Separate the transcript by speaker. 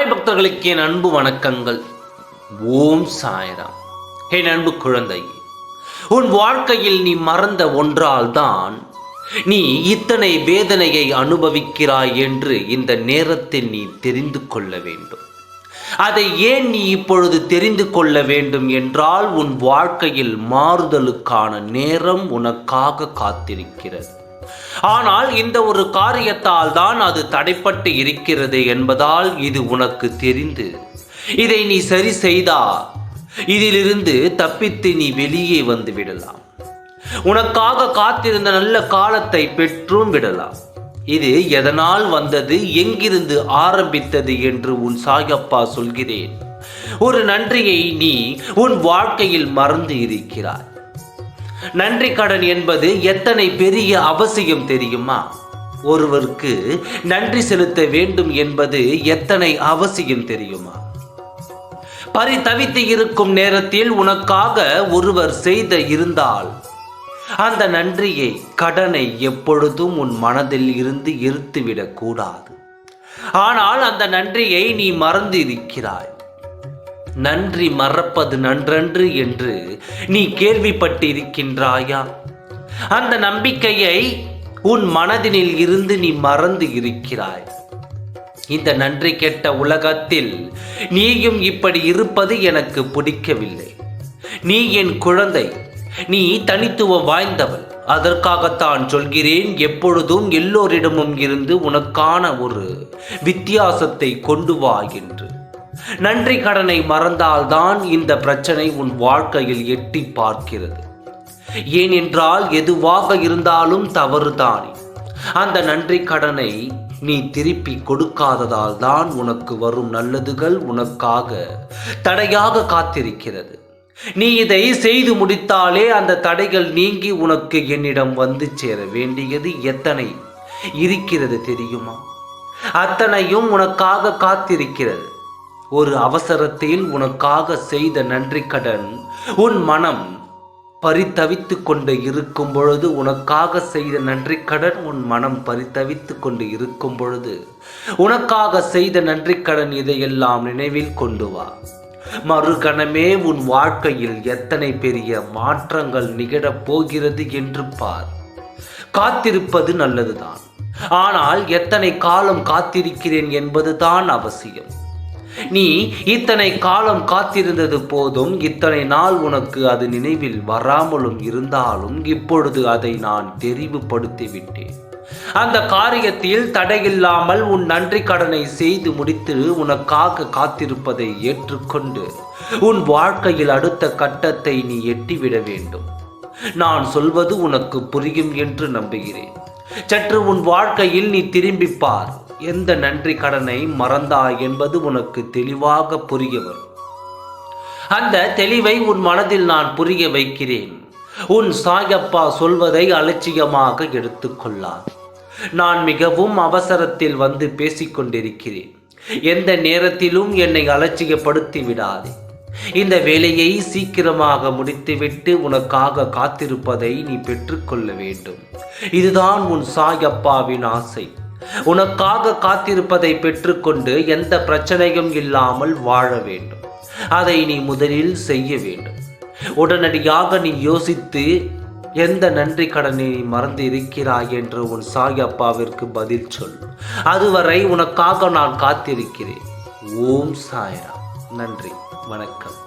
Speaker 1: சாய் பக்தர்களுக்கு என் அன்பு வணக்கங்கள். ஓம் சாய்ராம். என் அன்பு குழந்தை, உன் வாழ்க்கையில் நீ மறந்த ஒன்றால் தான் நீ இத்தனை வேதனையை அனுபவிக்கிறாய் என்று இந்த நேரத்தில் நீ தெரிந்து கொள்ள வேண்டும். அதை ஏன் நீ இப்பொழுது தெரிந்து கொள்ள வேண்டும் என்றால், உன் வாழ்க்கையில் மாறுதலுக்கான நேரம் உனக்காக காத்திருக்கிறது. ஆனால் இந்த ஒரு காரியத்தால் தான் அது தடைப்பட்டு இருக்கிறது என்பதால் இது உனக்கு தெரிந்து இதை நீ சரி செய்தால் இதிலிருந்து தப்பித்து நீ வெளியே வந்து விடலாம். உனக்காக காத்திருந்த நல்ல காலத்தை பெற்றும் விடலாம். இது எதனால் வந்தது, எங்கிருந்து ஆரம்பித்தது என்று உன் சாயப்பா சொல்கிறேன். ஒரு நன்றியை நீ உன் வாழ்க்கையில் மறந்து இருக்கிறாய். நன்றி கடன் என்பது எத்தனை பெரிய அவசியம் தெரியுமா? ஒருவருக்கு நன்றி செலுத்த வேண்டும் என்பது எத்தனை அவசியம் தெரியுமா? பரிதவித்து இருக்கும் நேரத்தில் உனக்காக ஒருவர் செய்த இருந்தால் அந்த நன்றியை, கடனை எப்பொழுதும் உன் மனதில் இருந்து எரித்துவிடக் கூடாது. ஆனால் அந்த நன்றியை நீ மறந்து இருக்கிறாய். நன்றி மறப்பது நன்றன்று என்று நீ கேள்விப்பட்டிருக்கின்றாயா? அந்த நம்பிக்கையை உன் மனதினில் இருந்து நீ மறந்து இருக்கிறாய். இந்த நன்றி கெட்ட உலகத்தில் நீயும் இப்படி இருப்பது எனக்கு பிடிக்கவில்லை. நீ என் குழந்தை, நீ தனித்துவம் வாய்ந்தவள். அதற்காகத்தான் சொல்கிறேன், எப்பொழுதும் எல்லோரிடமும் இருந்து உனக்கான ஒரு வித்தியாசத்தை கொண்டு வா என்று. நன்றி கடனை மறந்தால்தான் இந்த பிரச்சனை உன் வாழ்க்கையில் எட்டி பார்க்கிறது. ஏனென்றால் எதுவாக இருந்தாலும் தவறுதானே. அந்த நன்றி கடனை நீ திருப்பி கொடுக்காததால் தான் உனக்கு வரும் நல்லதுகள் உனக்காக தடையாக காத்திருக்கிறது. நீ இதை செய்து முடித்தாலே அந்த தடைகள் நீங்கி உனக்கு என்னிடம் வந்து சேர வேண்டியது எத்தனை இருக்கிறது தெரியுமா? அத்தனையும் உனக்காக காத்திருக்கிறது. ஒரு அவசரத்தில் உனக்காக செய்த நன்றி கடன் உன் மனம் பரிதவித்து கொண்டு இருக்கும் பொழுது, உனக்காக செய்த நன்றி கடன் உன் மனம் பரிதவித்து கொண்டு இருக்கும் பொழுது, உனக்காக செய்த நன்றி கடன் இதையெல்லாம் நினைவில் கொண்டு வா. மறுகணமே உன் வாழ்க்கையில் எத்தனை பெரிய மாற்றங்கள் நிகழப் போகிறது என்று பார். காத்திருப்பது நல்லதுதான், ஆனால் எத்தனை காலம் காத்திருக்கிறேன் என்பதுதான் அவசியம். நீ இத்தனை காலம் காத்திருந்தது போதும். இத்தனை நாள் உனக்கு அது நினைவில் வராமலும் இருந்தாலும் இப்பொழுது அதை நான் தெரிவுபடுத்திவிட்டேன். அந்த காரியத்தில் தடையில்லாமல் உன் நன்றி கடனை செய்து முடித்து உனக்காக காத்திருப்பதை ஏற்றுக்கொண்டு உன் வாழ்க்கையில் அடுத்த கட்டத்தை நீ எட்டிவிட வேண்டும். நான் சொல்வது உனக்கு புரியும் என்று நம்புகிறேன். சற்று உன் வாழ்க்கையில் நீ திரும்பி பார். எந்த நன்றி கடனை மறந்தாய் என்பது உனக்கு தெளிவாக புரிய வரும். அந்த தெளிவை உன் மனதில் நான் புரிய வைக்கிறேன். உன் சாயப்பா சொல்வதை அலட்சியமாக எடுத்துக்கொள்ளார். நான் மிகவும் அவசரத்தில் வந்து பேசிக்கொண்டிருக்கிறேன். எந்த நேரத்திலும் என்னை அலட்சியப்படுத்தி விடாதே. இந்த வேலையை சீக்கிரமாக முடித்துவிட்டு உனக்காக காத்திருப்பதை நீ பெற்றுக்கொள்ள வேண்டும். இதுதான் உன் சாயப்பாவின் ஆசை. உனக்காக காத்திருப்பதை பெற்றுக்கொண்டு எந்த பிரச்சனையும் இல்லாமல் வாழ வேண்டும். அதை நீ முதலில் செய்ய வேண்டும். உடனடியாக நீ யோசித்து எந்த நன்றி கடனை நீ மறந்து இருக்கிறாய் என்று உன் சாயப்பாவிற்கு பதில் சொல். அதுவரை உனக்காக நான் காத்திருக்கிறேன். ஓம் சாய்ராம். நன்றி, வணக்கம்.